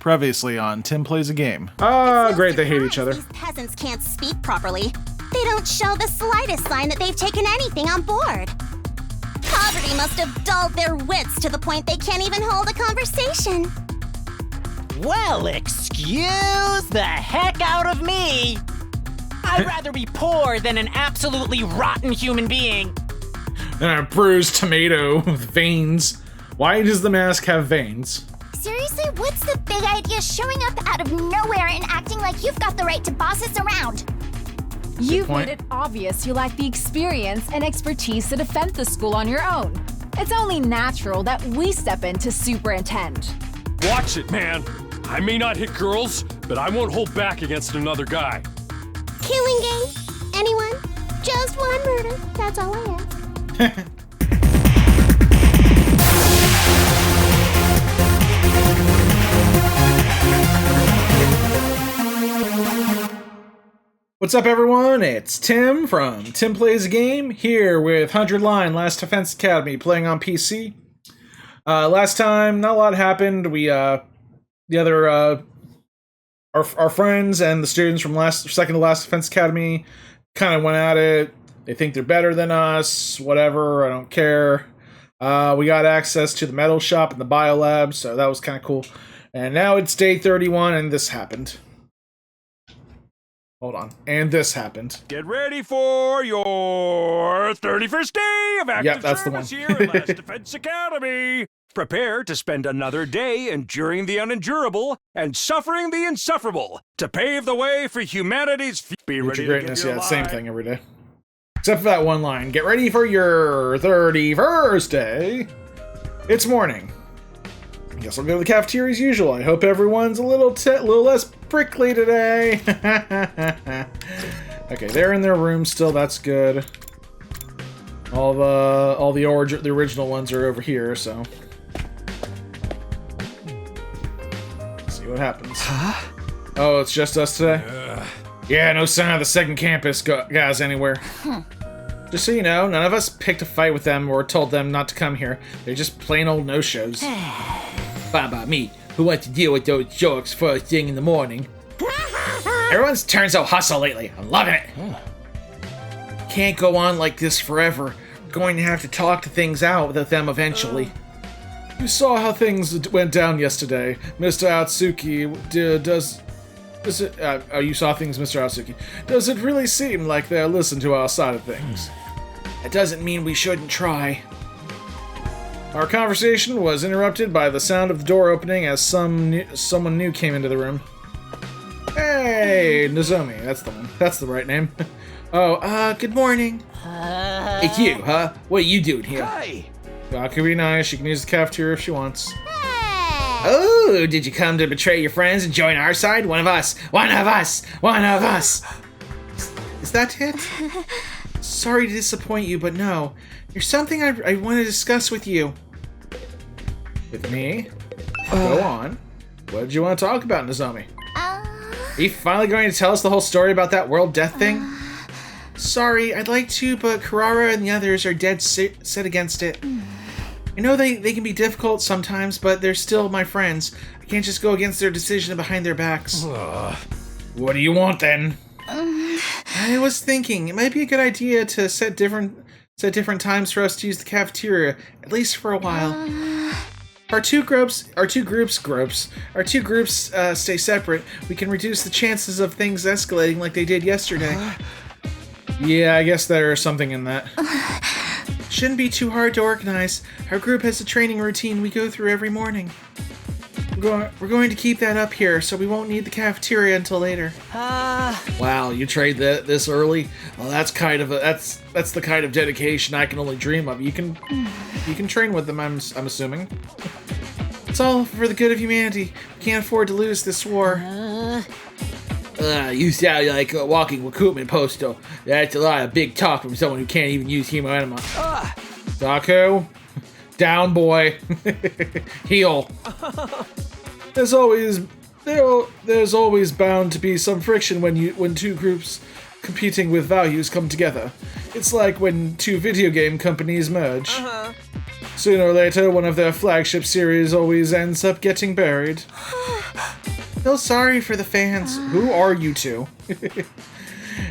Previously on Tim Plays a Game. Ah, great, they hate each other. These peasants can't speak properly. They don't show the slightest sign that they've taken anything on board. Poverty must have dulled their wits to the point they can't even hold a conversation. Well, excuse the heck out of me. I'd rather be poor than an absolutely rotten human being. And a bruised tomato with veins. Why does the mask have veins? Seriously, what's the big idea showing up out of nowhere and acting like you've got the right to boss us around? You've made it obvious you lack the experience and expertise to defend the school on your own. It's only natural that we step in to superintend. Watch it, man. I may not hit girls, but I won't hold back against another guy. Killing game? Anyone? Just one murder. That's all I ask. What's up, everyone? It's Tim from Tim Plays a Game, here with 100 Line Last Defense Academy, playing on PC. Last time, not a lot happened. We, our friends and the students from second to Last Defense Academy kind of went at it. They think they're better than us, whatever, I don't care. We got access to the metal shop and the biolab, so that was kind of cool. And now it's day 31, and this happened. Hold on. And this happened. Get ready for your 31st day of active that's the service one. here at Last Defense Academy. Prepare to spend another day enduring the unendurable and suffering the insufferable to pave the way for humanity's future. Be ready to greatness, give your same life. thing every day. Except for that one line. Get ready for your 31st day. It's morning. I guess I'll go to the cafeteria as usual. I hope everyone's a little less prickly today. Okay, they're in their room still. That's good. All the original ones are over here. So let's see what happens. Huh? Oh, it's just us today. Yeah, no sign of the second campus guys anywhere. Just so you know, none of us picked a fight with them or told them not to come here. They're just plain old no-shows. About me, who wants to deal with those jokes first thing in the morning. Everyone's turned so hustle lately. I'm loving it. Can't go on like this forever. We're going to have to talk things out with them eventually. You saw how things went down yesterday. Mr. Atsuki, you saw things, Mr. Atsuki. Does it really seem like they'll listen to our side of things? It doesn't mean we shouldn't try. Our conversation was interrupted by the sound of the door opening as someone new came into the room. Hey, Nozomi, that's the one. That's the right name. Good morning. It's you, huh? What are you doing here? Hi. Could be nice. She can use the cafeteria if she wants. Oh, did you come to betray your friends and join our side? One of us. One of us. One of us. Is that it? Sorry to disappoint you, but no. There's something I want to discuss with you. With me? Go on. What did you want to talk about, Nozomi? Are you finally going to tell us the whole story about that world death thing? Sorry, I'd like to, but Karara and the others are dead set against it. I know they can be difficult sometimes, but they're still my friends. I can't just go against their decision behind their backs. What do you want, then? I was thinking, it might be a good idea to set different times for us to use the cafeteria, at least for a while. Our two groups stay separate. We can reduce the chances of things escalating like they did yesterday. Yeah, I guess there's something in that. Shouldn't be too hard to organize. Our group has a training routine we go through every morning. We're going to keep that up here, so we won't need the cafeteria until later. Wow, you trade this early? Well, that's the kind of dedication I can only dream of. You can train with them, I'm assuming. It's all for the good of humanity. We can't afford to lose this war. You sound like a walking recruitment poster. That's a lot of big talk from someone who can't even use hemo enema. Daku, down boy, heal. There's always bound to be some friction when two groups competing with values come together. It's like when two video game companies merge. Sooner or later, one of their flagship series always ends up getting buried. Feel sorry for the fans. Who are you two?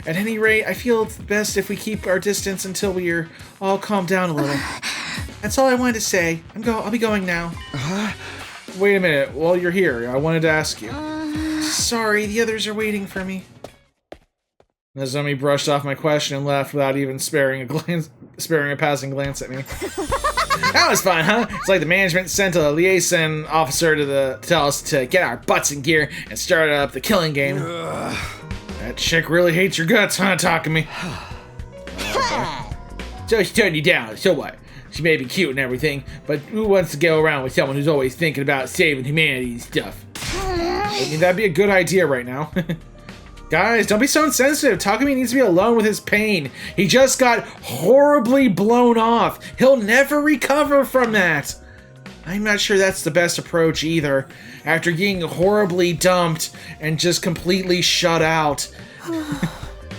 At any rate, I feel it's best if we keep our distance until we're all calmed down a little. That's all I wanted to say. I'll be going now. Wait a minute. While you're here, I wanted to ask you. Sorry, the others are waiting for me. Nozomi brushed off my question and left without even sparing a passing glance at me. That was fun, huh? It's like the management sent a liaison officer to tell us to get our butts in gear and start up the killing game. That chick really hates your guts, huh, Takumi? So she turned you down, so what? She may be cute and everything, but who wants to go around with someone who's always thinking about saving humanity and stuff? I mean, that'd be a good idea right now. Guys, don't be so insensitive. Takumi needs to be alone with his pain. He just got horribly blown off. He'll never recover from that. I'm not sure that's the best approach either. After getting horribly dumped and just completely shut out.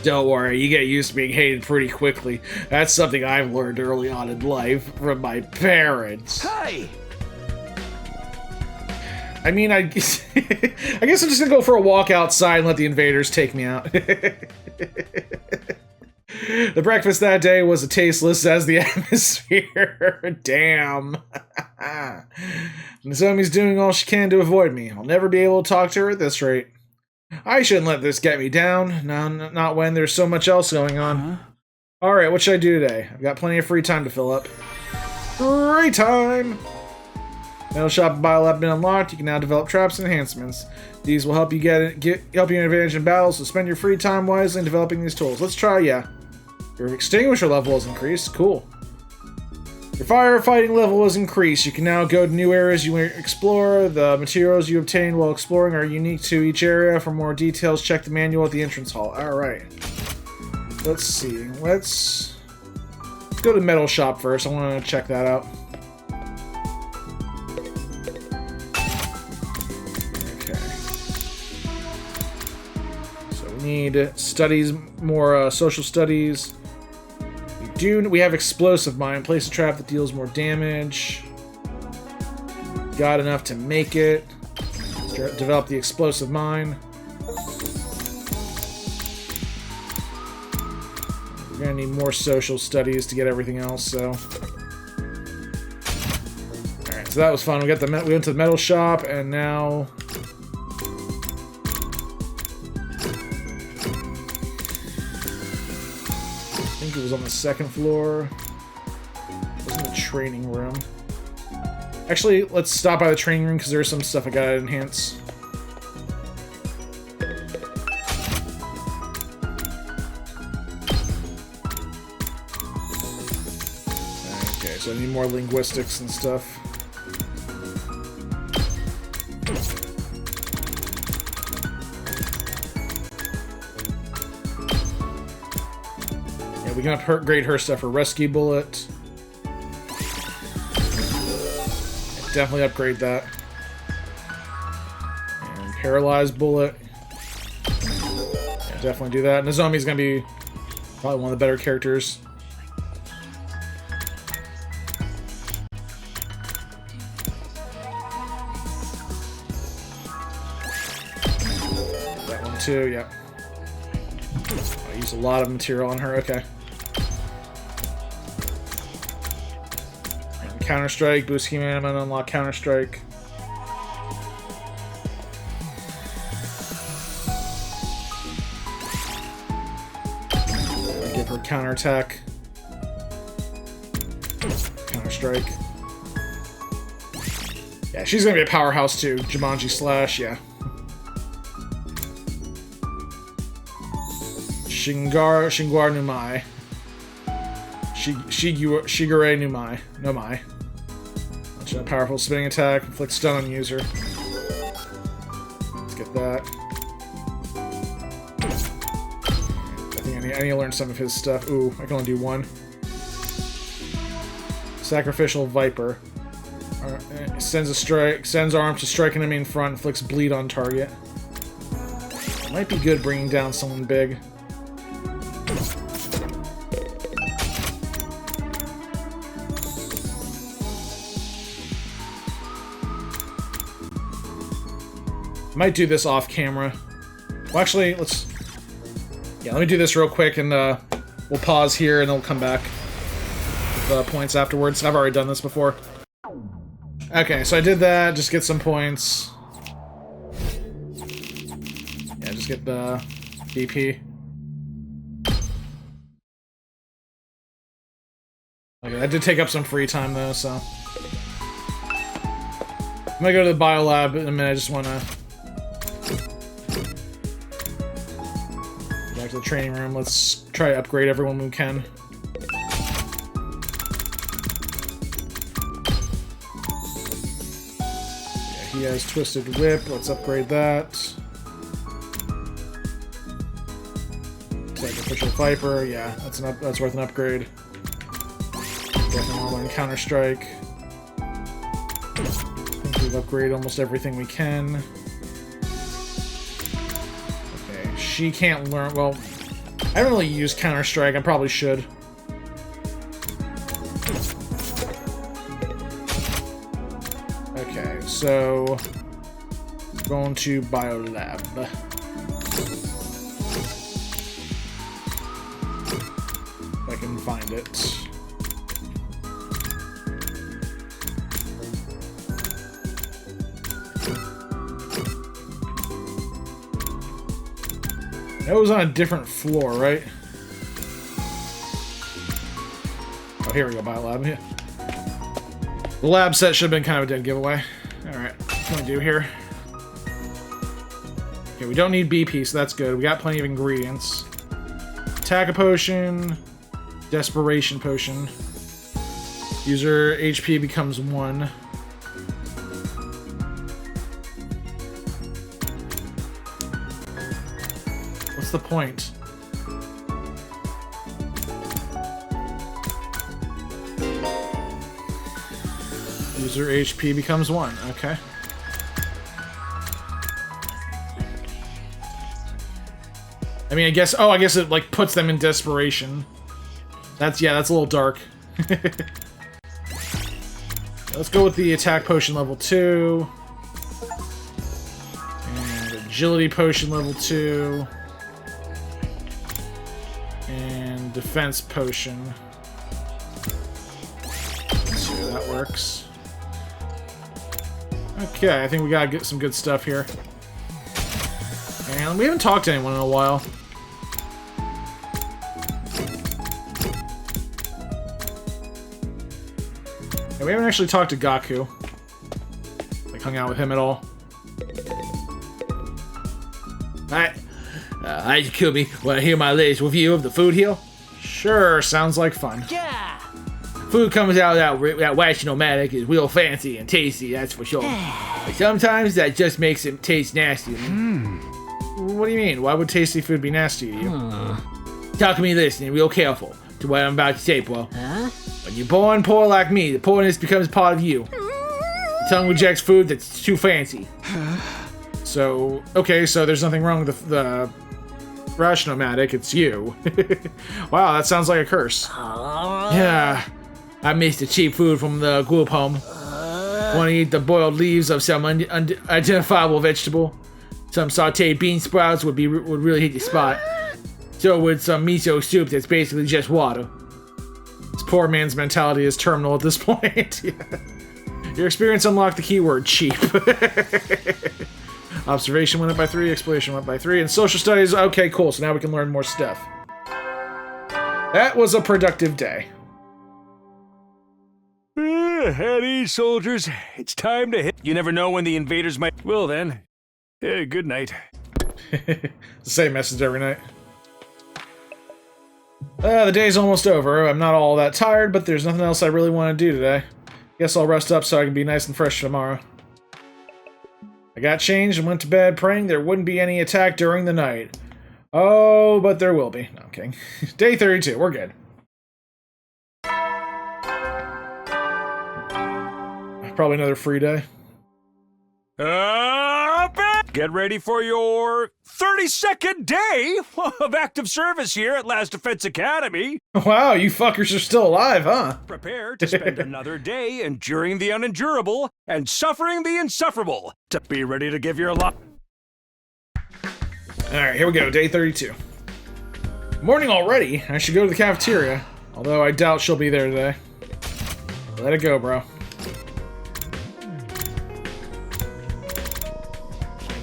Don't worry, you get used to being hated pretty quickly. That's something I've learned early on in life from my parents. Hey! I mean, I guess I'm just gonna go for a walk outside and let the invaders take me out. The breakfast that day was as tasteless as the atmosphere. Damn. Nozomi's doing all she can to avoid me. I'll never be able to talk to her at this rate. I shouldn't let this get me down. No, not when there's so much else going on. Alright, what should I do today? I've got plenty of free time to fill up. Free time! Metal Shop and Bile have been unlocked. You can now develop traps and enhancements. These will help you help you an advantage in battle, so spend your free time wisely in developing these tools. Let's try, yeah. Your extinguisher level has increased. Cool. Your firefighting level has increased. You can now go to new areas you explore. The materials you obtain while exploring are unique to each area. For more details, check the manual at the entrance hall. Alright. Let's see. Let's go to Metal Shop first. I want to check that out. Need studies, more social studies. We have explosive mine. Place a trap that deals more damage. Got enough to make it. Develop the explosive mine. We're gonna need more social studies to get everything else. So, all right. So that was fun. We went to the metal shop, and now. It was on the second floor. It was in the training room. Actually, let's stop by the training room because there's some stuff I gotta enhance. Okay, so I need more linguistics and stuff. We can upgrade her stuff for rescue bullet. Definitely upgrade that. And paralyzed bullet. Yeah, definitely do that. Nozomi's gonna be probably one of the better characters. That one too, yeah. I use a lot of material on her, okay. Counter-Strike, boost scheme ammo, unlock Counter-Strike. Give her counter-attack. Counter-Strike. Yeah, she's gonna be a powerhouse too. Jumanji Slash, yeah. Shingwar Numai. Shigure Numai. No Mai. A powerful spinning attack, inflict stun on user. Let's get that. I think I need to learn some of his stuff. Ooh, I can only do one. Sacrificial Viper. Sends arm to strike enemy in front, inflicts bleed on target. Might be good bringing down someone big. Might do this off camera. Well, actually, let me do this real quick, and we'll pause here, and then we'll come back with the points afterwards. I've already done this before. Okay, so I did that. Just get some points. Yeah, just get the BP. Okay, that did take up some free time, though, so... I'm gonna go to the biolab in a minute. I just wanna... Back to the training room. Let's try to upgrade everyone we can. Yeah, he has Twisted Whip. Let's upgrade that. Sacrificial Viper. Yeah, that's worth an upgrade. Definitely want to learn Counter-Strike. I think we've upgraded almost everything we can. Okay, she can't learn... Well, I haven't really used Counter-Strike. I probably should. Okay, so... Going to Biolab. If I can find it. It was on a different floor, right? Oh, here we go, Biolab. Yeah. The lab set should have been kind of a dead giveaway. Alright, what can we do here? Okay, we don't need BP, so that's good. We got plenty of ingredients. Attack a potion. Desperation potion. User HP becomes 1. What's the point? User HP becomes 1. Okay. I mean, I guess it, like, puts them in desperation. That's a little dark. Let's go with the attack potion level 2. And agility potion level 2. And defense potion. Let's see how that works. Okay, I think we gotta get some good stuff here. And we haven't talked to anyone in a while. We haven't actually talked to Gaku. Like, hung out with him at all. Hi, Takumi. Want to hear my latest review of the food here? Sure, sounds like fun. Yeah! Food comes out of that wax-o-matic is real fancy and tasty, that's for sure. But sometimes that just makes it taste nasty. What do you mean? Why would tasty food be nasty to you? Takumi, listening real careful to what I'm about to say, bro. Huh? When you're born poor like me, the poorness becomes part of you. The tongue rejects food that's too fancy. So, okay, so there's nothing wrong with the Rashnomatic, it's you. Wow, that sounds like a curse. Yeah, I miss the cheap food from the group home. Want to eat the boiled leaves of some unidentifiable vegetable. Some sauteed bean sprouts would really hit the spot. So would some miso soup that's basically just water. This poor man's mentality is terminal at this point. Yeah. Your experience unlocked the keyword cheap. Observation went up by 3, exploration went by 3, and social studies, okay, cool, so now we can learn more stuff. That was a productive day. At ease, soldiers. It's time to hit. You never know when the invaders might... Well then, good night. The same message every night. The day's almost over. I'm not all that tired, but there's nothing else I really want to do today. Guess I'll rest up so I can be nice and fresh tomorrow. I got changed and went to bed praying there wouldn't be any attack during the night. Oh, but there will be. No, I'm kidding. Day 32, we're good. Probably another free day. Get ready for your 32nd day of active service here at Last Defense Academy. Wow, you fuckers are still alive, huh? Prepare to spend another day enduring the unendurable and suffering the insufferable. To be ready to give your lot. Alright, here we go. Day 32. Morning already. I should go to the cafeteria. Although I doubt she'll be there today. Let it go, bro.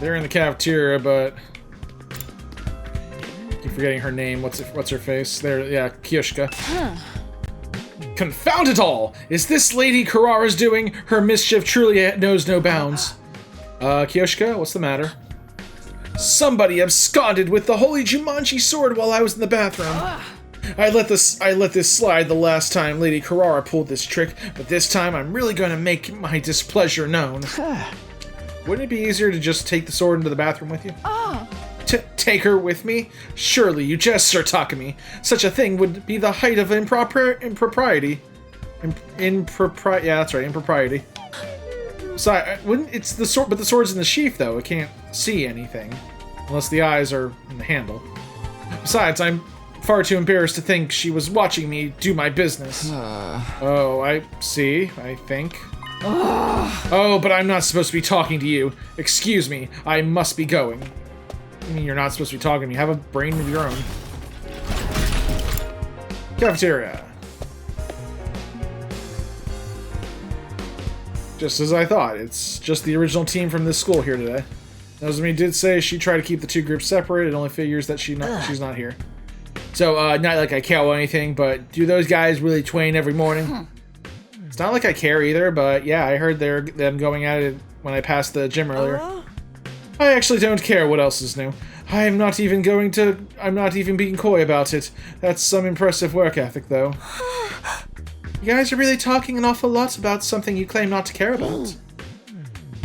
They're in the cafeteria, but... I keep forgetting her name. What's her face? There, yeah, Kiyoshika. Confound it all! Is this Lady Karara's doing? Her mischief truly knows no bounds. Kiyoshika, what's the matter? Somebody absconded with the holy Jumanji sword while I was in the bathroom. I let this slide the last time Lady Karara pulled this trick, but this time I'm really gonna make my displeasure known. Wouldn't it be easier to just take the sword into the bathroom with you? Take her with me? Surely you jest, Sir Takumi. Such a thing would be the height of impropriety. Yeah, that's right, impropriety. So wouldn't it's the sword? But the sword's in the sheath, though. It can't see anything unless the eyes are in the handle. Besides, I'm far too embarrassed to think she was watching me do my business. Oh, I see. I think. Oh, but I'm not supposed to be talking to you. Excuse me. I must be going. I mean, you're not supposed to be talking to me. Have a brain of your own. Cafeteria. Just as I thought, it's just the original team from this school here today. Nozomi did say she tried to keep the two groups separate. It only figures that she's not here. So, not like I care or anything, but do those guys really train every morning? It's not like I care either, but yeah, I heard them going at it when I passed the gym earlier. I actually don't care what else is new. I'm not even being coy about it. That's some impressive work ethic, though. You guys are really talking an awful lot about something you claim not to care about.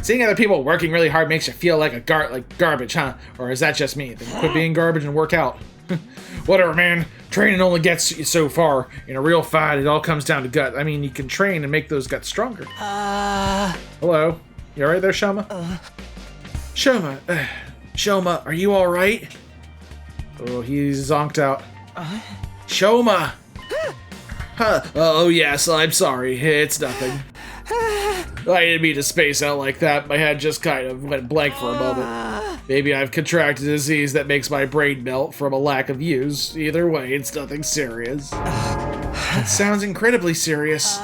Seeing other people working really hard makes you feel like garbage, huh? Or is that just me? Then quit being garbage and work out. Whatever, man. Training only gets you so far. In a real fight, it all comes down to gut. I mean, you can train and make those guts stronger. Hello? You alright there, Shoma? Shoma, are you alright? Oh, he's zonked out. Shoma! Huh. Oh, yes, I'm sorry. It's nothing. I didn't mean to space out like that. My head just kind of went blank for a moment. Maybe I've contracted a disease that makes my brain melt from a lack of use. Either way, it's nothing serious. That sounds incredibly serious.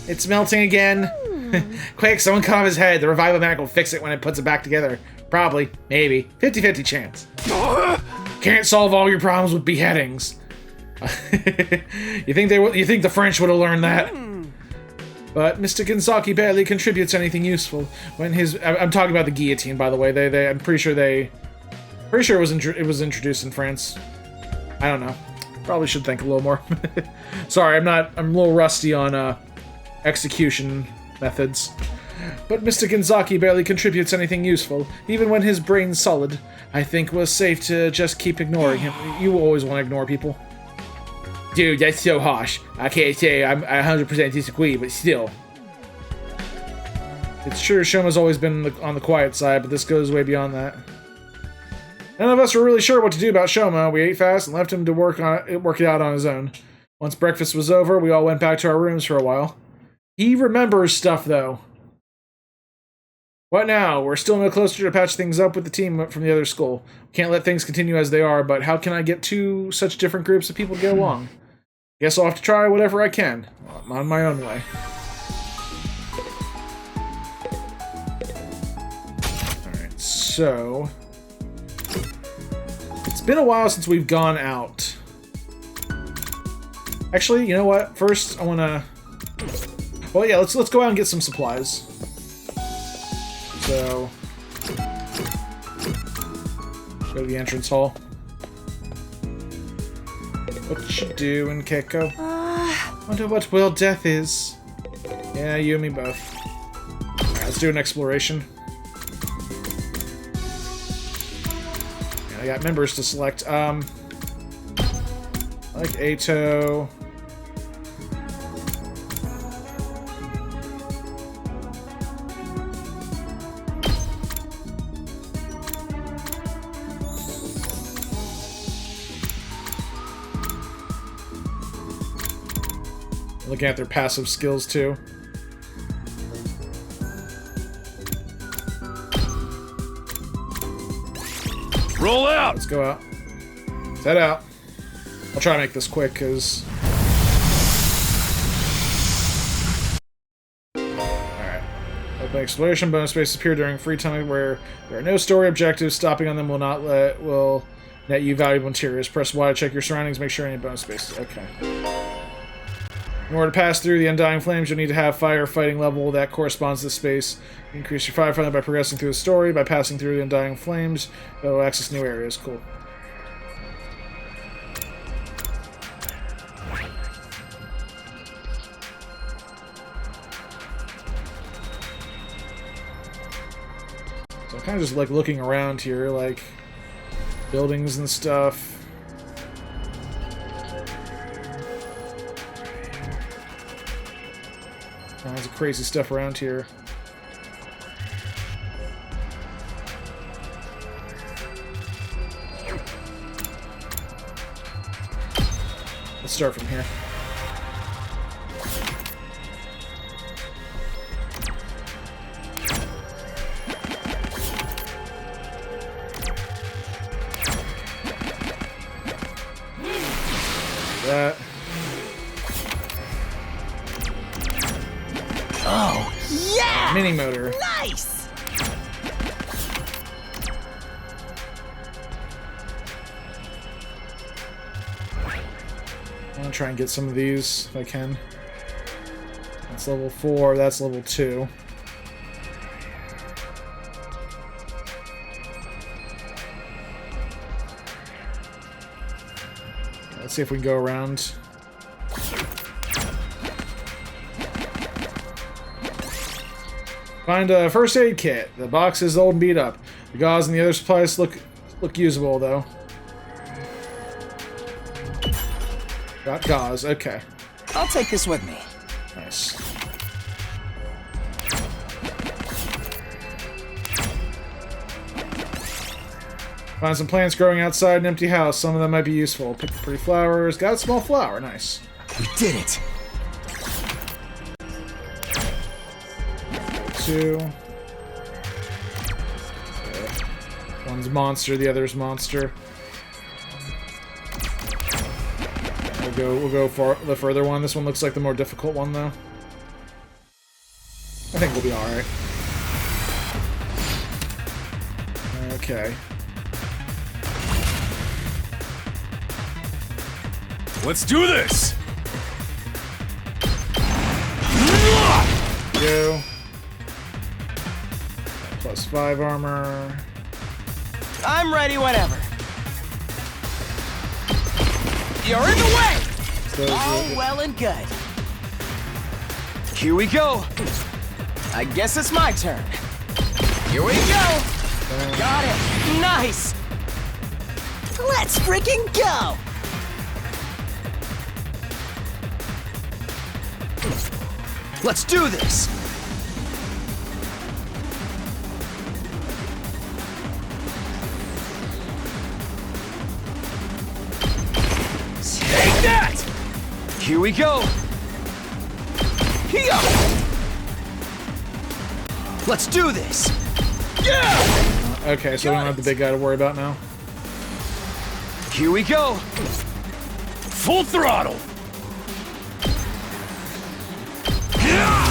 It's melting again. Quick, someone cut off his head. The revival magic will fix it when it puts it back together. Probably. Maybe. 50-50 chance. Can't solve all your problems with beheadings. You think the French would have learned that? But Mr. Gensaki barely contributes anything useful. When I'm talking about the guillotine, by the way. I'm pretty sure it was introduced in France. I don't know. Probably should think a little more. Sorry, I'm a little rusty on execution methods. But Mr. Gensaki barely contributes anything useful, even when his brain's solid. I think we're safe to just keep ignoring him. You always want to ignore people. Dude, that's so harsh. I can't say I 100% disagree, but still. It's true Shoma's always been on the quiet side, but this goes way beyond that. None of us were really sure what to do about Shoma. We ate fast and left him to work it out on his own. Once breakfast was over, we all went back to our rooms for a while. He remembers stuff, though. What now? We're still no closer to patch things up with the team from the other school. Can't let things continue as they are, but how can I get two such different groups of people to get along? Guess I'll have to try whatever I can. I'm on my own way. Alright, so... It's been a while since we've gone out. Actually, you know what? First, I wanna... Well, yeah, let's go out and get some supplies. So... Go to the entrance hall. What you doing, Keiko? Wonder what Will Death is. Yeah, you and me both. Alright, let's do an exploration. Yeah, I got members to select. I like Ato. Looking at their passive skills, too. Roll out! Let's go out. Let's head out. I'll try to make this quick, because... Alright. Open exploration. Bonus spaces appear during free time where there are no story objectives. Stopping on them will net you valuable materials. Press Y to check your surroundings. Make sure any bonus spaces. Okay. In order to pass through the Undying Flames, you'll need to have fire fighting level that corresponds to the space. You increase your firefighting by progressing through the story. By passing through the Undying Flames, you'll access new areas. Cool. So I'm kind of just like looking around here, like buildings and stuff. Lots of crazy stuff around here. Let's start from here. That. Oh, yeah! Mini motor. Nice! I'm gonna try and get some of these if I can. That's level 4, that's level 2. Let's see if we can go around. Find a first aid kit. The box is old and beat up. The gauze and the other supplies look usable though. Got gauze, okay. I'll take this with me. Nice. Find some plants growing outside an empty house. Some of them might be useful. Pick the pretty flowers. Got a small flower, nice. We did it. 2. One's monster, the other's monster. We'll go for the further one. This one looks like the more difficult one, though. I think we'll be alright. Okay. Let's do this! Go. +5 armor. I'm ready whenever. You're in the way! All well and good. Here we go. I guess it's my turn. Here we go. Got it. Nice. Let's freaking go. Let's do this. Take that! Here we go. Here. Let's do this. Yeah! Okay, so we don't have the big guy to worry about now. Here we go. Full throttle!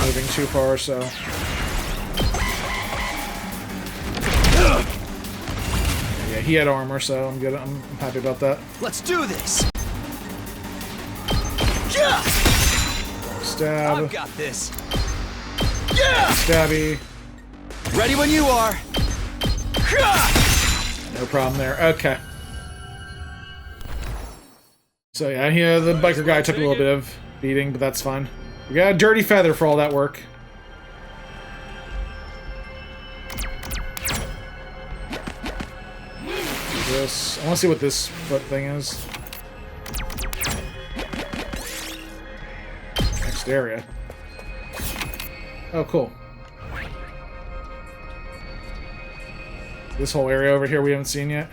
Moving too far, so. Yeah, he had armor, so I'm good. I'm happy about that. Let's do this. Yeah! Stab. I've got this. Yeah! Stabby. Ready when you are. No problem there. Okay. So yeah, the biker guy took a little bit of beating, but that's fine. We got a dirty feather for all that work. This. I want to see what this foot thing is. Next area. Oh, cool. This whole area over here we haven't seen yet.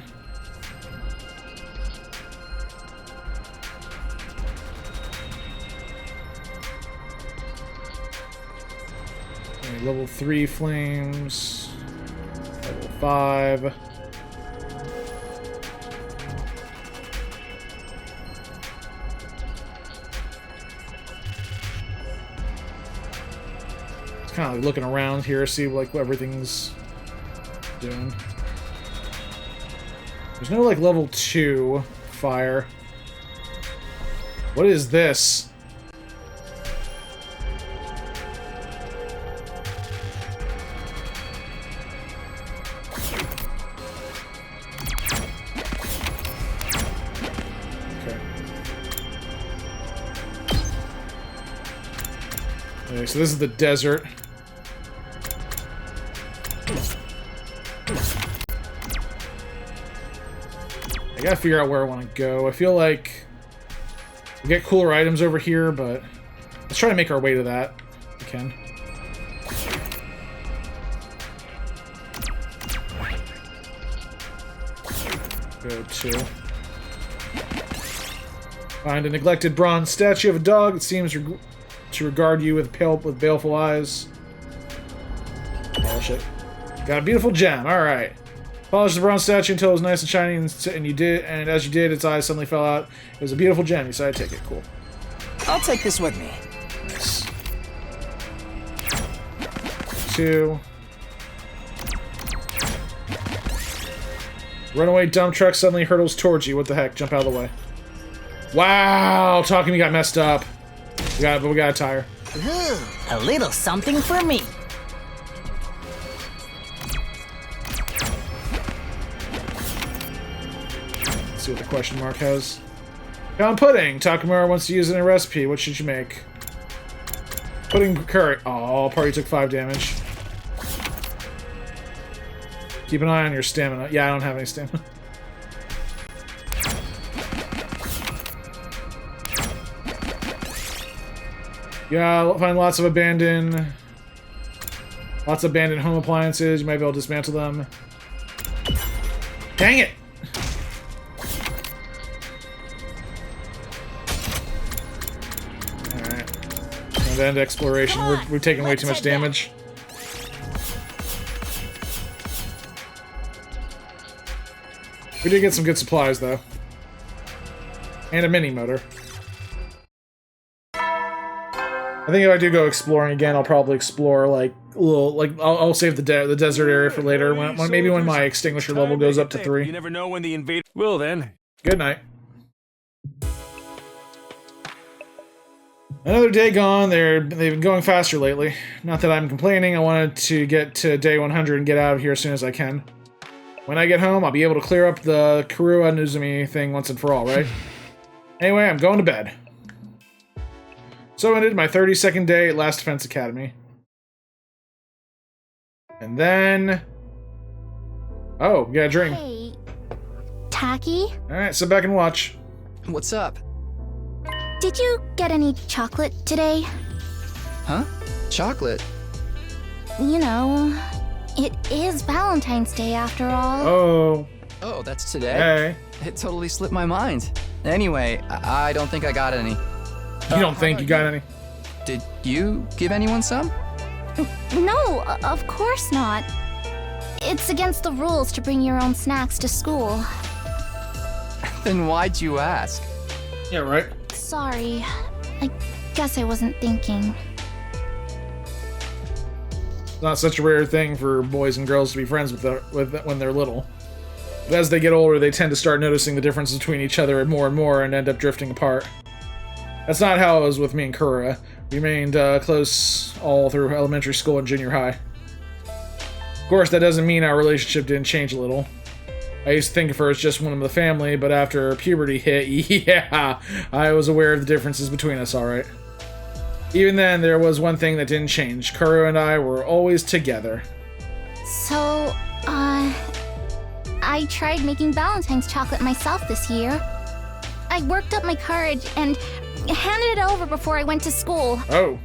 Okay, level 3 flames. Level 5. kind of like looking around here, see like what everything's doing. There's no like level 2 fire. What is this? Okay, so this is the desert. I gotta figure out where I want to go. I feel like we get cooler items over here, but let's try to make our way to that. If we can. Go to. Find a neglected bronze statue of a dog. It seems to regard you with baleful eyes. Oh shit! Got a beautiful gem. All right. Polish the bronze statue until it was nice and shiny, and you did. And as you did, its eyes suddenly fell out. It was a beautiful gem. You decided to take it. Cool. I'll take this with me. Nice. 2. Runaway dump truck suddenly hurtles towards you. What the heck? Jump out of the way. Wow, Takumi got messed up. We got a tire. Ooh, a little something for me. Let's see what the question mark has. Found pudding. Takumura wants to use it in a recipe. What should you make? Pudding curry. Oh, party took 5 damage. Keep an eye on your stamina. Yeah, I don't have any stamina. Yeah, find lots of abandoned home appliances. You might be able to dismantle them. Dang it! Alright. And end exploration. We're taking way too much damage. We did get some good supplies though. And a mini motor. I think if I do go exploring again, I'll probably explore like a little, like I'll save the desert area for later. Maybe when my extinguisher level goes up to 3. You never know when the invader. Well then. Good night. Another day gone. They've been going faster lately. Not that I'm complaining. I wanted to get to day 100 and get out of here as soon as I can. When I get home, I'll be able to clear up the Kurua Nuzumi thing once and for all, right? Anyway, I'm going to bed. So ended my 32nd day at Last Defense Academy. And then... Oh, we got a drink. Hey, Taki? Alright, sit back and watch. What's up? Did you get any chocolate today? Huh? Chocolate? You know, it is Valentine's Day after all. Oh. Oh, that's today? Hey. It totally slipped my mind. Anyway, I don't think I got any. You don't think you got any? Did you give anyone some? No, of course not. It's against the rules to bring your own snacks to school. Then why'd you ask? Yeah, right. Sorry. I guess I wasn't thinking. It's not such a rare thing for boys and girls to be friends with when they're little. But as they get older, they tend to start noticing the differences between each other and more and end up drifting apart. That's not how it was with me and Kura. We remained close all through elementary school and junior high. Of course, that doesn't mean our relationship didn't change a little. I used to think of her as just one of the family, but after puberty hit, yeah, I was aware of the differences between us, alright. Even then, there was one thing that didn't change. Kuro and I were always together. So, I tried making Valentine's chocolate myself this year. I worked up my courage and handed it over before I went to school. Oh.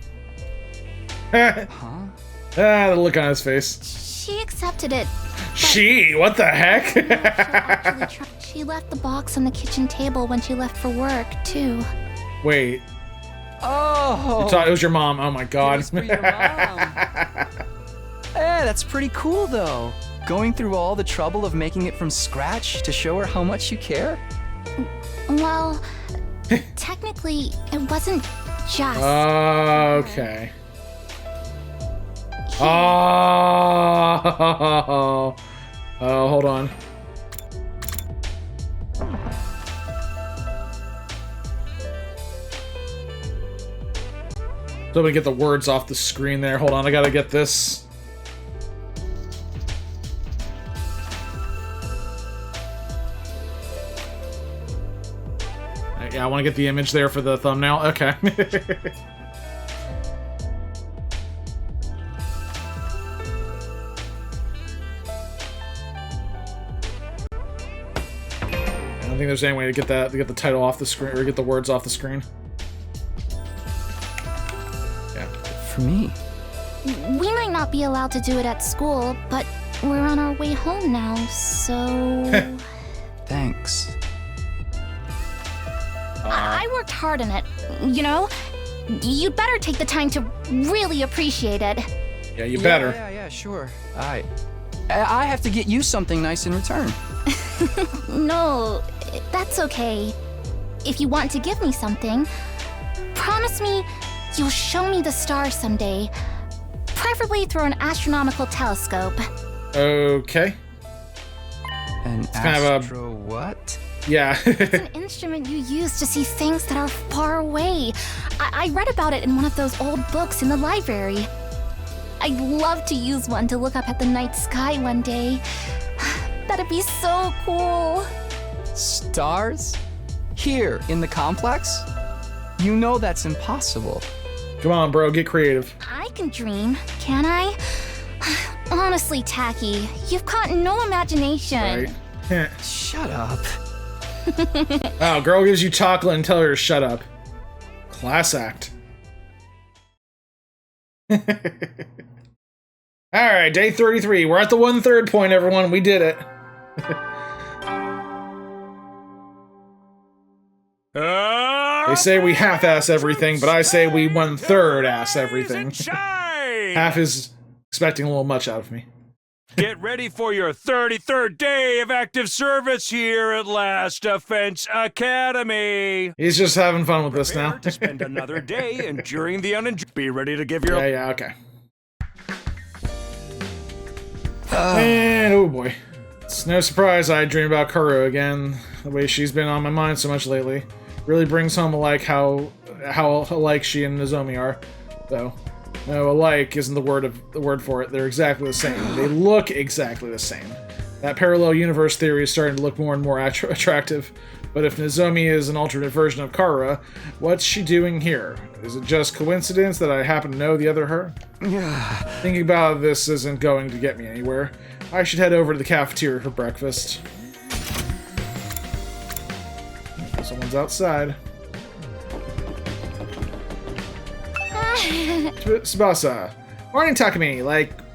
Huh? The look on his face. She accepted it. She? What the heck? She left the box on the kitchen table when she left for work, too. Wait. Oh! It was your mom. Oh my god. It was for your mom. Hey, that's pretty cool, though. Going through all the trouble of making it from scratch to show her how much you care? Well, technically, it wasn't just... Okay. Oh, hold on. So we get the words off the screen there. Hold on, I gotta get this. Yeah, I want to get the image there for the thumbnail. Okay. I don't think there's any way to get the title off the screen or get the words off the screen. Yeah. For me. We might not be allowed to do it at school, but we're on our way home now, so... Thanks. I worked hard on it, you know? You'd better take the time to really appreciate it. Yeah, you better. Yeah, sure. I have to get you something nice in return. No, that's okay. If you want to give me something, promise me you'll show me the stars someday. Preferably through an astronomical telescope. Okay. An kind of astro what? Yeah. It's an instrument you use to see things that are far away. I read about it in one of those old books in the library. I'd love to use one to look up at the night sky one day. That'd be so cool. Stars? Here, in the complex? You know that's impossible. Come on, bro, get creative. I can dream, can I? Honestly, Tacky, you've got no imagination. Right. Shut up. Oh, girl gives you chocolate and tell her to shut up. Class act. Alright, day 33. We're at the 1/3 point, everyone. We did it. They say we half-ass everything, but I say we 1/3 ass everything. Half is expecting a little much out of me. Get ready for your 33rd day of active service here at Last Defense Academy. He's just having fun with this now. Prepare to spend another day enduring the unenjoyable. Be ready to give your... Yeah, okay. And, oh boy. It's no surprise I dream about Kuro again. The way she's been on my mind so much lately. Really brings home how alike she and Nozomi are, though. No, alike isn't the word for it. They're exactly the same. They look exactly the same. That parallel universe theory is starting to look more and more attractive. But if Nozomi is an alternate version of Kara, what's she doing here? Is it just coincidence that I happen to know the other her? Thinking about this isn't going to get me anywhere. I should head over to the cafeteria for breakfast. Someone's outside. Tsubasa. Morning, Takumi.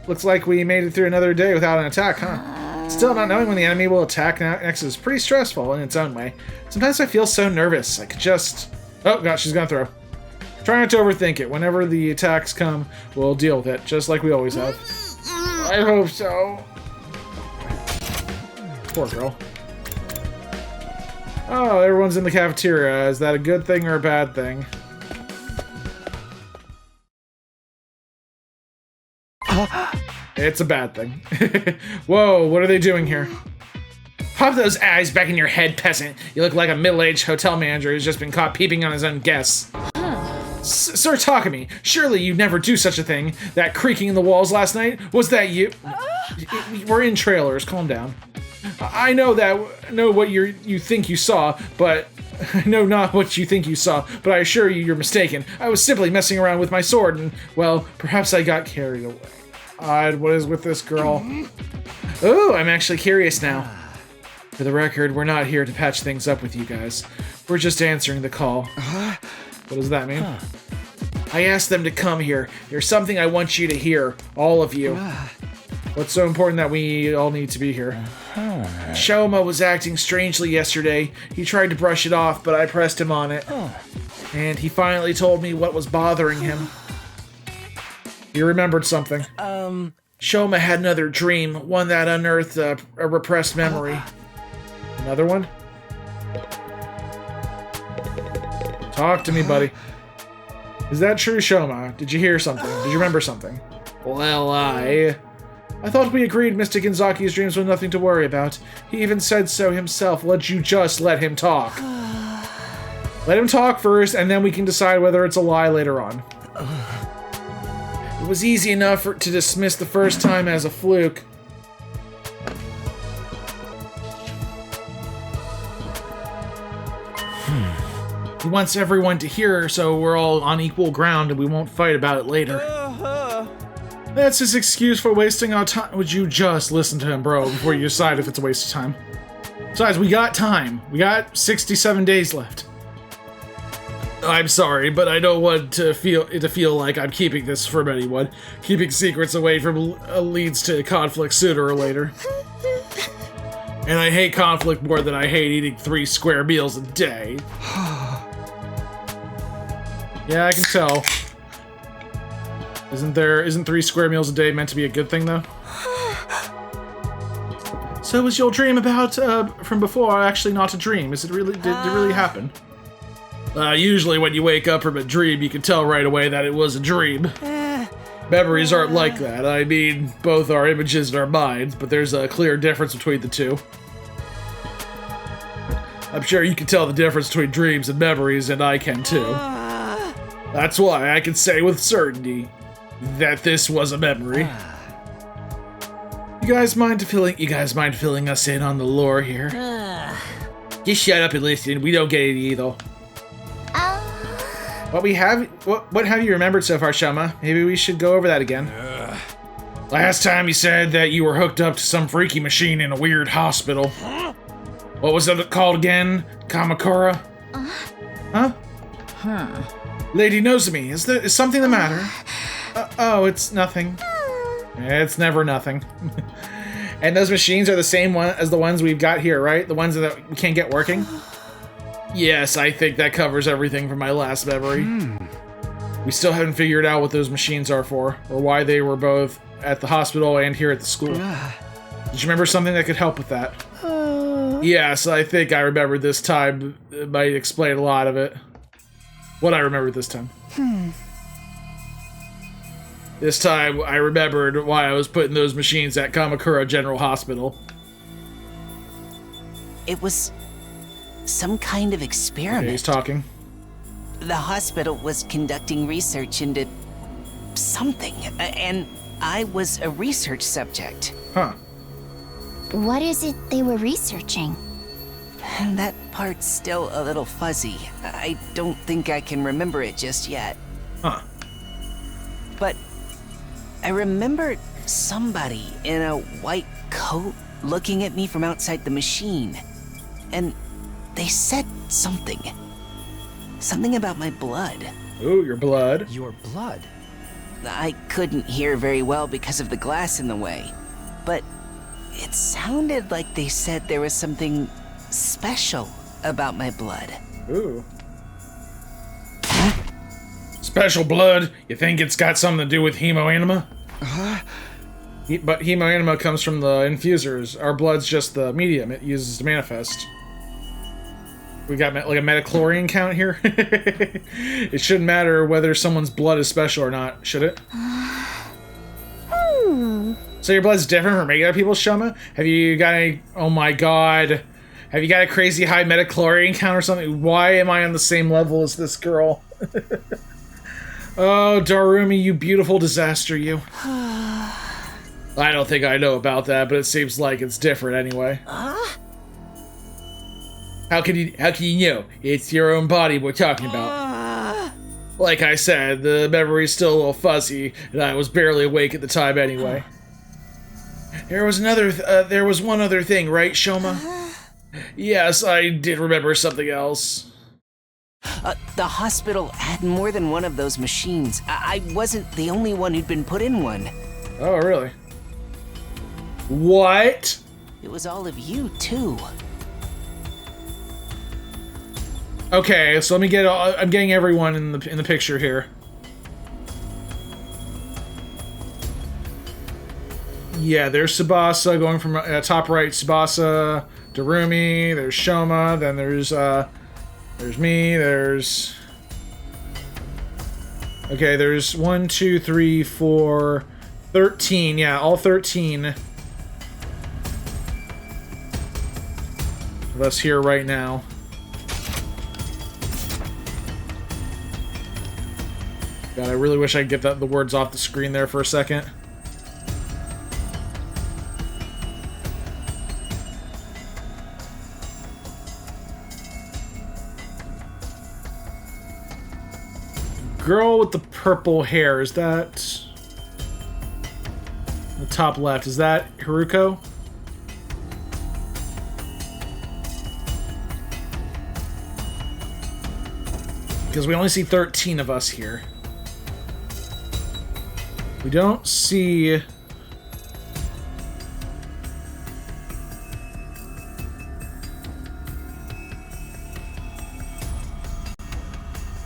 Looks like we made it through another day without an attack, huh? Still, not knowing when the enemy will attack next is pretty stressful in its own way. Sometimes I feel so nervous. I could just... Oh, gosh, she's gonna throw. Try not to overthink it. Whenever the attacks come, we'll deal with it, just like we always have. I hope so. Poor girl. Oh, everyone's in the cafeteria. Is that a good thing or a bad thing? It's a bad thing. Whoa, what are they doing here? Pop those eyes back in your head, peasant. You look like a middle-aged hotel manager who's just been caught peeping on his own guests. Sir Takumi, surely you'd never do such a thing. That creaking in the walls last night, was that you? We're in trailers, calm down. I know what you think you saw, but... No, not what you think you saw, but I assure you you're mistaken. I was simply messing around with my sword and, well, perhaps I got carried away. Odd, what is with this girl? Oh, I'm actually curious now. For the record, we're not here to patch things up with you guys. We're just answering the call. What does that mean? I asked them to come here. There's something I want you to hear, all of you. What's so important that we all need to be here? Shoma was acting strangely yesterday. He tried to brush it off, but I pressed him on it. And he finally told me what was bothering him. He remembered something. Shoma had another dream, one that unearthed a repressed memory. Another one? Talk to me, buddy. Is that true, Shoma? Did you hear something? Did you remember something? Well, I thought we agreed Mr. Ginzaki's dreams were nothing to worry about. He even said so himself. Let you just let him talk. Let him talk first, and then we can decide whether it's a lie later on. It was easy enough to dismiss the first time as a fluke. He wants everyone to hear, so we're all on equal ground and we won't fight about it later. That's his excuse for wasting our time. Would you just listen to him, bro, before you decide if it's a waste of time? Besides, we got time. We got 67 days left. I'm sorry, but I don't want to feel like I'm keeping this from anyone. Keeping secrets away from leads to conflict sooner or later. And I hate conflict more than I hate eating 3 square meals a day. Yeah, I can tell. Isn't 3 square meals a day meant to be a good thing, though? So was your dream about, from before actually not a dream? Did it really happen? Usually when you wake up from a dream, you can tell right away that it was a dream. Memories aren't like that. I mean, both are images in our minds, but there's a clear difference between the two. I'm sure you can tell the difference between dreams and memories, and I can too. That's why I can say with certainty that this was a memory. You guys mind filling us in on the lore here? Just shut up and listen. We don't get it either. What have you remembered so far, Shoma? Maybe we should go over that again. Last time you said that you were hooked up to some freaky machine in a weird hospital. What was it called again? Kamakura? Huh? Lady Nozomi, is something the matter? Oh, it's nothing. It's never nothing. And those machines are the same one as the ones we've got here, right? The ones that we can't get working? Yes, I think that covers everything from my last memory. We still haven't figured out what those machines are for, or why they were both at the hospital and here at the school. Did you remember something that could help with that? Yes, I think I remembered this time. It might explain a lot of it. What I remembered this time. This time, I remembered why I was putting those machines at Kamakura General Hospital. It was some kind of experiment. Okay, he's talking. The hospital was conducting research into something, and I was a research subject. Huh. What is it they were researching? That part's still a little fuzzy. I don't think I can remember it just yet. Huh. But I remember somebody in a white coat looking at me from outside the machine. And they said something. Something about my blood. Ooh, your blood. Your blood? I couldn't hear very well because of the glass in the way. But it sounded like they said there was something special about my blood. Ooh. Special blood? You think it's got something to do with hemoanima? But hemoanima comes from the infusers. Our blood's just the medium it uses to manifest. We got like a metachlorine count here. It shouldn't matter whether someone's blood is special or not, should it? So your blood's different from regular people's, Shoma? Have you got any... Oh my god. Have you got a crazy high metachlorine count or something? Why am I on the same level as this girl? Oh, Darumi, you beautiful disaster, you. I don't think I know about that, but it seems like it's different anyway. How can you know? It's your own body we're talking about. Like I said, the memory's still a little fuzzy, and I was barely awake at the time anyway. There was one other thing, right, Shoma? Yes, I did remember something else. The hospital had more than one of those machines. I wasn't the only one who'd been put in one. Oh, really? What? It was all of you, too. Okay, so let me get... I'm getting everyone in the picture here. Yeah, there's Tsubasa going from top right. Tsubasa, Darumi, there's Shoma, then there's me, there's... Okay, there's 1, 2, 3, 4, 13, yeah, all 13 of us here right now. God, I really wish I could get the words off the screen there for a second. Girl with the purple hair, is that... the top left, is that Haruko? Because we only see 13 of us here. We don't see...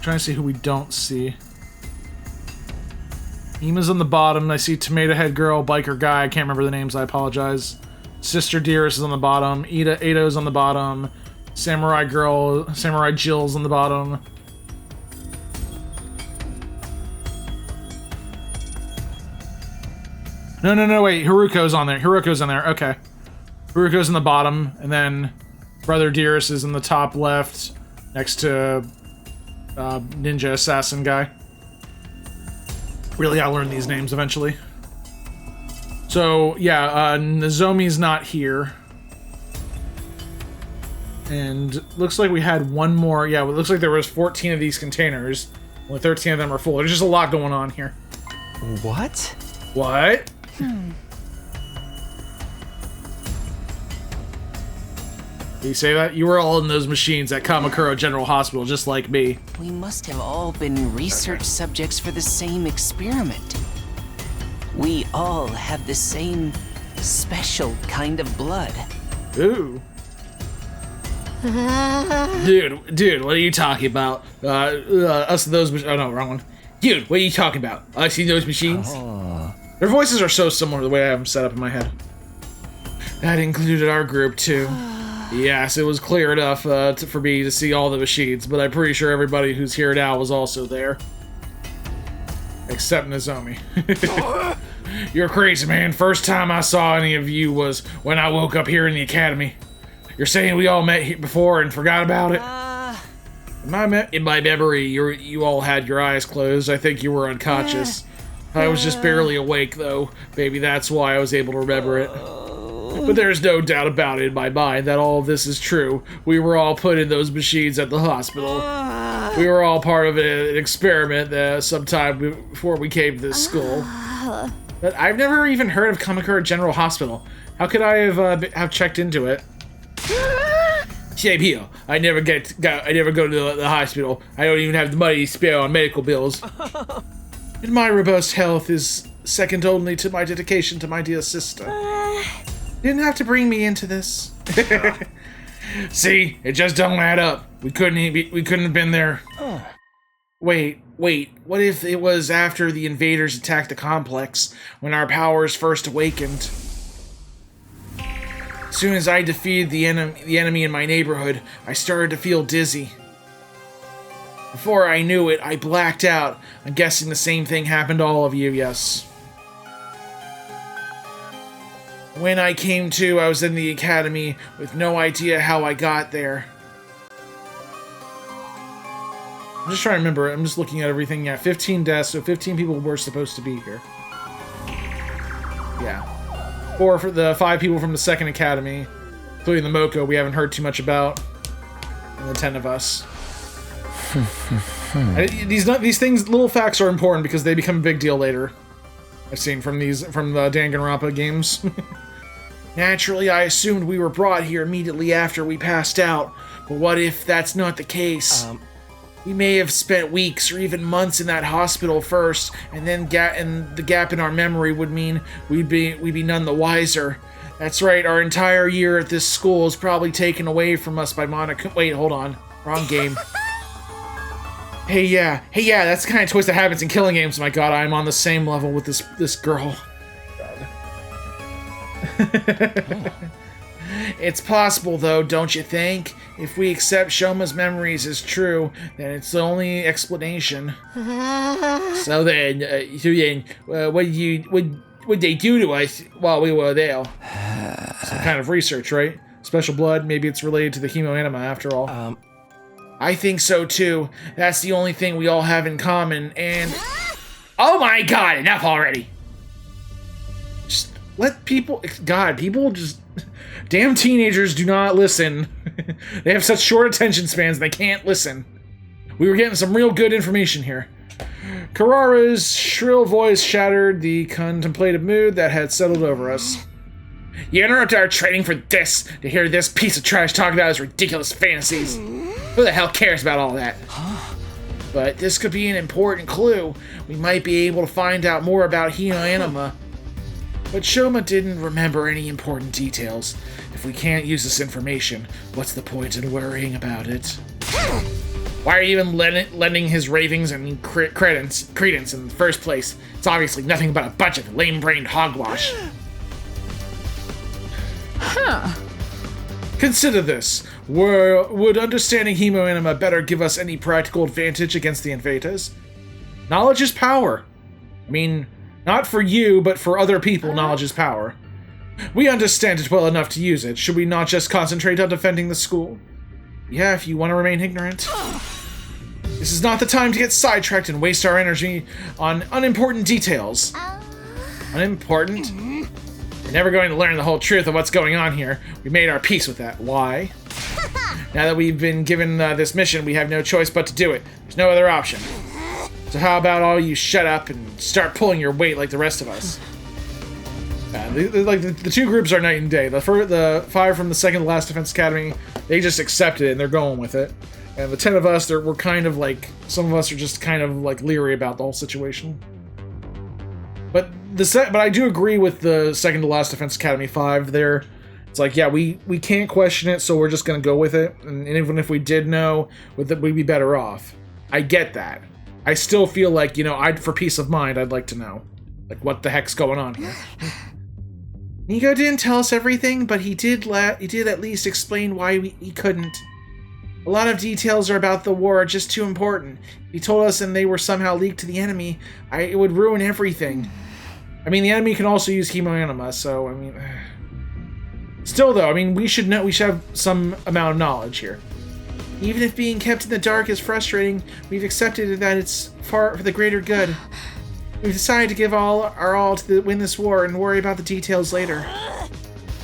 trying to see who we don't see. Ima's on the bottom. I see Tomato Head Girl, Biker Guy. I can't remember the names. I apologize. Sister Dearest is on the bottom. Ada's on the bottom. Samurai Girl, Samurai Jill's on the bottom. No, wait. Haruko's on there. Haruko's on there. Okay. Haruko's in the bottom, and then Brother Dearest is in the top left, next to Ninja Assassin Guy. Really, I'll learn these names eventually. So, yeah, Nozomi's not here. And looks like we had one more. Yeah, it looks like there was 14 of these containers. Only 13 of them are full. There's just a lot going on here. What? What? Did you say that? You were all in those machines at Kamakura General Hospital, just like me. We must have all been research subjects for the same experiment. We all have the same special kind of blood. Ooh. Dude, what are you talking about? Us and those machines. Oh, no, wrong one. Dude, what are you talking about? I see those machines. Oh. Their voices are so similar to the way I have them set up in my head. That included our group, too. Yes, it was clear enough for me to see all the machines, but I'm pretty sure everybody who's here now was also there. Except Nozomi. You're crazy, man. First time I saw any of you was when I woke up here in the academy. You're saying we all met here before and forgot about it? In my memory, you all had your eyes closed. I think you were unconscious. I was just barely awake, though. Maybe that's why I was able to remember it. But there's no doubt about it in my mind that all of this is true. We were all put in those machines at the hospital. We were all part of an experiment sometime before we came to this school. But I've never even heard of Kamakura General Hospital. How could I have checked into it? Same here. I never go to the hospital. I don't even have the money to spare on medical bills. And my robust health is second only to my dedication to my dear sister. Didn't have to bring me into this. See, it just don't add up. We couldn't have been there. Wait. What if it was after the invaders attacked the complex, when our powers first awakened? As soon as I defeated the enemy in my neighborhood, I started to feel dizzy. Before I knew it, I blacked out. I'm guessing the same thing happened to all of you, yes. When I came to, I was in the academy with no idea how I got there. I'm just trying to remember. I'm just looking at everything. Yeah, 15 deaths, so 15 people were supposed to be here. Yeah. 4 for the 5 people from the second academy, including the Moko we haven't heard too much about, and the 10 of us. These things, little facts are important because they become a big deal later. I've seen from the Danganronpa games. Naturally, I assumed we were brought here immediately after we passed out, but what if that's not the case? We may have spent weeks or even months in that hospital first, and then the gap in our memory would mean we'd be none the wiser. That's right, our entire year at this school is probably taken away from us by Monica. Wait, hold on. Wrong game. Hey, yeah, that's the kind of twist that happens in killing games. My god, I'm on the same level with this girl. It's possible, though, don't you think? If we accept Shoma's memories as true, then it's the only explanation. So then, what would they do to us while we were there? Some kind of research, right? Special blood, maybe it's related to the hemoanima after all. I think so too. That's the only thing we all have in common, and... Oh my god, enough already! Just let people... God, people just... Damn teenagers do not listen. They have such short attention spans, they can't listen. We were getting some real good information here. Karara's shrill voice shattered the contemplative mood that had settled over us. You interrupted our training for this, to hear this piece of trash talk about his ridiculous fantasies. Who the hell cares about all that? But this could be an important clue. We might be able to find out more about hemoanima. But Shoma didn't remember any important details. If we can't use this information, what's the point in worrying about it? Why are you even lending his ravings and credence in the first place? It's obviously nothing but a bunch of lame-brained hogwash. Huh. Consider this. Would understanding hemoanima better give us any practical advantage against the invaders? Knowledge is power. I mean, not for you, but for other people, knowledge is power. We understand it well enough to use it. Should we not just concentrate on defending the school? Yeah, if you want to remain ignorant. This is not the time to get sidetracked and waste our energy on unimportant details. Unimportant? We're never going to learn the whole truth of what's going on here. We made our peace with that. Why? Now that we've been given this mission, we have no choice but to do it. There's no other option. So how about all you shut up and start pulling your weight like the rest of us? The two groups are night and day. The 5 from the second to last Defense Academy, they just accepted it and they're going with it. And the 10 of us, we're kind of like, some of us are just kind of like leery about the whole situation. But I do agree with the second to last Defense Academy 5 there. It's like, yeah, we can't question it, so we're just gonna go with it. And even if we did know, we'd be better off. I get that. I still feel like, you know, for peace of mind, I'd like to know. Like, what the heck's going on here? Nico didn't tell us everything, but he did at least explain why he couldn't. A lot of details are about the war are just too important. If he told us and they were somehow leaked to the enemy, it would ruin everything. I mean, the enemy can also use hemoanima, so, I mean... Still, though, I mean, we should have some amount of knowledge here. Even if being kept in the dark is frustrating, we've accepted that it's for the greater good. We've decided to give our all to win this war and worry about the details later.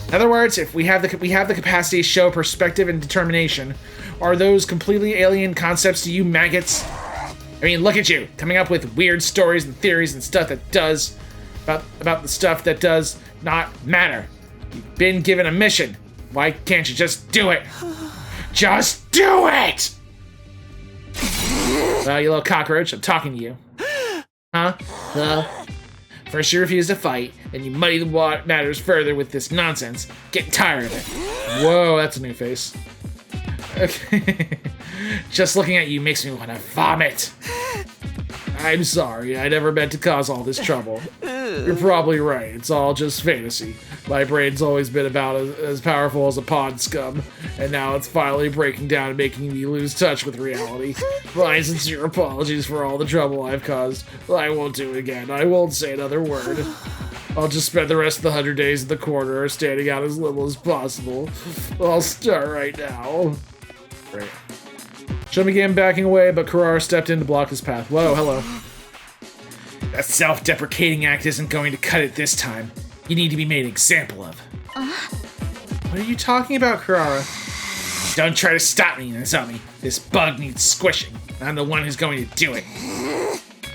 In other words, if we have the capacity to show perspective and determination, are those completely alien concepts to you maggots? I mean, look at you, coming up with weird stories and theories and stuff that does about the stuff that does not matter. You've been given a mission. Why can't you just do it? Just do it! Well, you little cockroach, I'm talking to you. Huh? First you refuse to fight, then you muddy the matters further with this nonsense. Getting tired of it. Whoa, that's a new face. Okay. Just looking at you makes me want to vomit. I'm sorry, I never meant to cause all this trouble. You're probably right, it's all just fantasy. My brain's always been about as powerful as a pond scum, and now it's finally breaking down and making me lose touch with reality. My sincere apologies for all the trouble I've caused. I won't do it again. I won't say another word. I'll just spend the rest of the 100 days in the corner, standing out as little as possible. I'll start right now. Great. Show began backing away, but Karara stepped in to block his path. Whoa, hello. That self-deprecating act isn't going to cut it this time. You need to be made an example of. What are you talking about, Karara? Don't try to stop me, Nozomi. This bug needs squishing. I'm the one who's going to do it.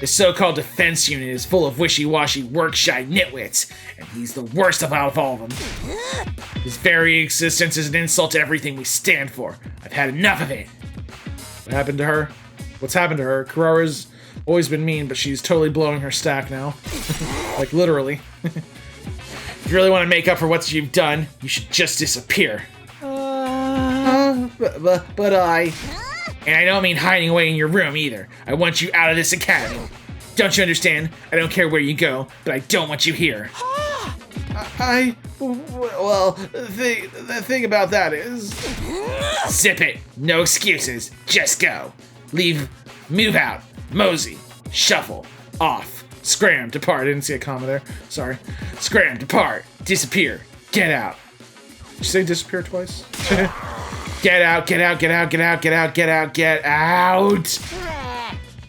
This so-called defense unit is full of wishy-washy, work-shy nitwits, and he's the worst out of all of them. His very existence is an insult to everything we stand for. I've had enough of it. What happened to her? What's happened to her? Karara's always been mean, but she's totally blowing her stack now. Like, literally. If you really want to make up for what you've done, you should just disappear. But I... And I don't mean hiding away in your room, either. I want you out of this academy. Don't you understand? I don't care where you go, but I don't want you here. Well, the thing about that is... Zip it. No excuses. Just go. Leave. Move out. Mosey. Shuffle. Off. Scram, depart. I didn't see a comma there. Sorry. Scram, depart, disappear, get out. Did you say disappear twice? Get out, get out, get out, get out, get out, get out, get out!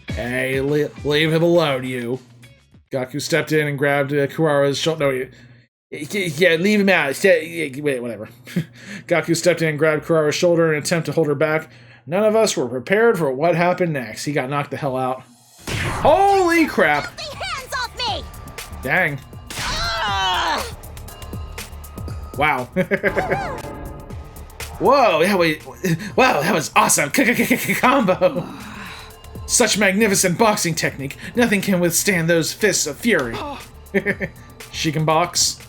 Hey, leave him alone, you. Gaku stepped in and grabbed Kurara's shoulder. No, yeah, leave him out. Wait, whatever. Gaku stepped in and grabbed Kurara's shoulder in an attempt to hold her back. None of us were prepared for what happened next. He got knocked the hell out. Holy crap! Hands off me! Dang. Wow. Whoa, wow, that was awesome. Combo. Such magnificent boxing technique. Nothing can withstand those fists of fury. She can box.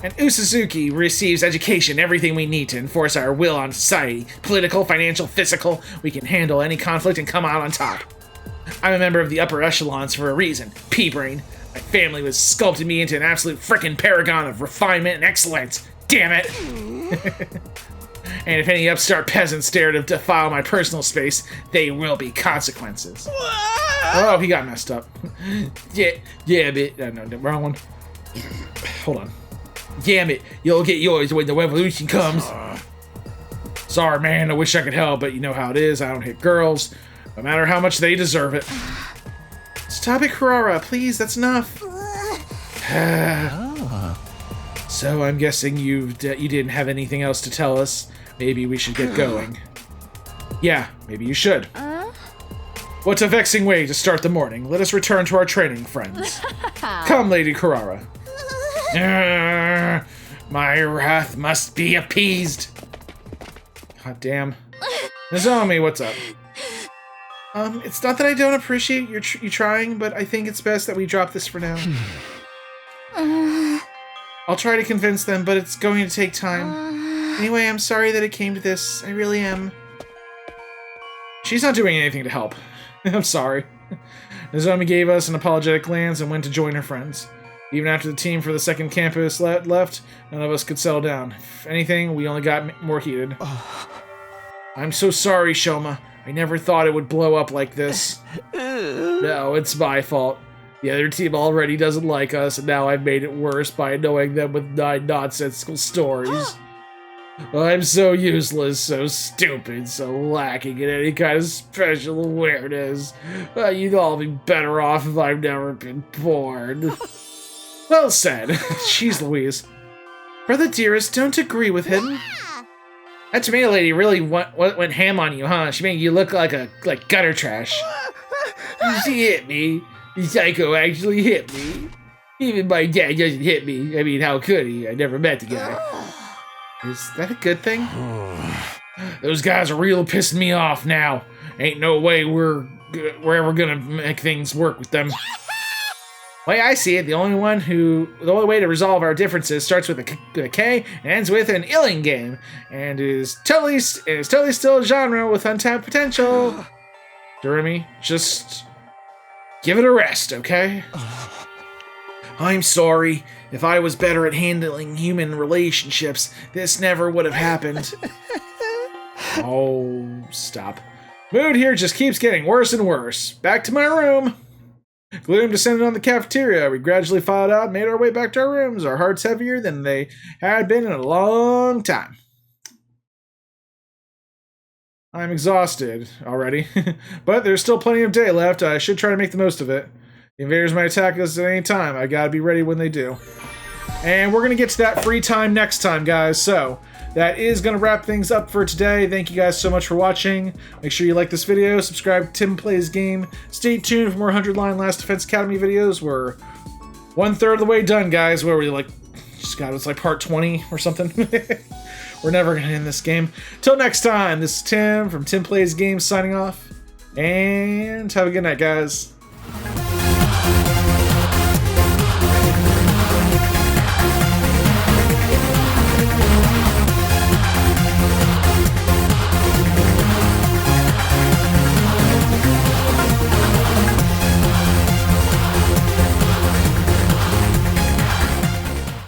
And Usuzuki receives education, everything we need to enforce our will on society. Political, financial, physical. We can handle any conflict and come out on top. I'm a member of the upper echelons for a reason. P-brain. My family was sculpting me into an absolute frickin' paragon of refinement and excellence. Damn it! And if any upstart peasants dare to defile my personal space, they will be consequences. Oh, he got messed up. Yeah, but no, the wrong one. Hold on. Damn it, you'll get yours when the revolution comes. Sorry, man, I wish I could help, but you know how it is. I don't hit girls, no matter how much they deserve it. Stop it, Kurara, please, that's enough. So I'm guessing you didn't have anything else to tell us. Maybe we should get going. Yeah, maybe you should. What's a vexing way to start the morning? Let us return to our training, friends. Come, Lady Kurara. My wrath must be appeased. God damn. Nozomi, what's up? It's not that I don't appreciate you trying, but I think it's best that we drop this for now. I'll try to convince them, but it's going to take time. Anyway, I'm sorry that it came to this. I really am. She's not doing anything to help. I'm sorry. Nozomi gave us an apologetic glance and went to join her friends. Even after the team for the second campus left, none of us could settle down. If anything, we only got more heated. I'm so sorry, Shoma. I never thought it would blow up like this. No, it's my fault. The other team already doesn't like us, and now I've made it worse by annoying them with 9 nonsensical stories. I'm so useless, so stupid, so lacking in any kind of special awareness. You'd all be better off if I've never been born. Well said. Jeez Louise. Brother dearest, don't agree with him. That tomato lady really went ham on you, huh? She made you look like gutter trash. She hit me. The psycho actually hit me. Even my dad doesn't hit me. I mean, how could he? I never met the guy. Is that a good thing? Those guys are real pissing me off now. Ain't no way we're ever gonna make things work with them. Way I see it, the only way to resolve our differences starts with a K and ends with an illing game, and is totally still a genre with untapped potential. Durami, just give it a rest, okay? I'm sorry. If I was better at handling human relationships, this never would have happened. Oh, stop. Mood here just keeps getting worse and worse. Back to my room. Gloom descended on the cafeteria. We gradually filed out and made our way back to our rooms, our hearts heavier than they had been in a long time. I'm exhausted already, but there's still plenty of day left. I should try to make the most of it. The invaders might attack us at any time. I gotta be ready when they do. And we're gonna get to that free time next time, guys. So that is gonna wrap things up for today. Thank you guys so much for watching. Make sure you like this video, subscribe to TimPlaysAGame. Stay tuned for more 100-line Last Defense Academy videos. We're 1/3 of the way done, guys. Where we it's like part 20 or something. We're never gonna end this game. Till next time, this is Tim from TimPlaysAGame signing off. And have a good night, guys.